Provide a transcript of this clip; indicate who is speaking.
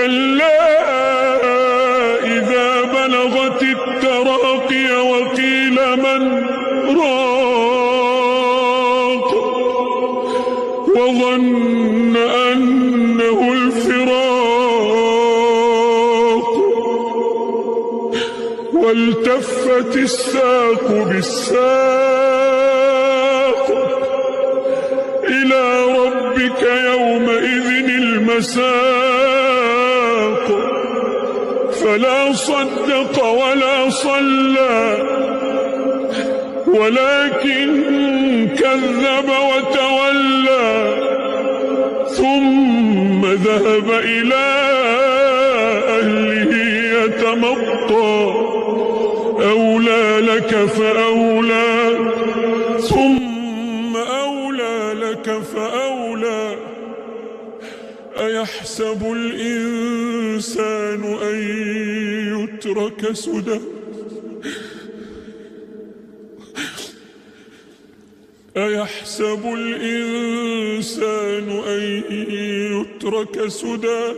Speaker 1: كلا إذا بلغت التراقي وقيل من راق وظن أنه الفراق والتفت الساق بالساق إلى ربك يومئذ المساق فلا صدق ولا صلى ولكن كذب وتولى ثم ذهب إلى أهله يتمطى أولى لك فأولى ثم أولى لك فأولى أيحسب الإنسان أن يترك سدى أيحسب الإنسان أن يترك سدى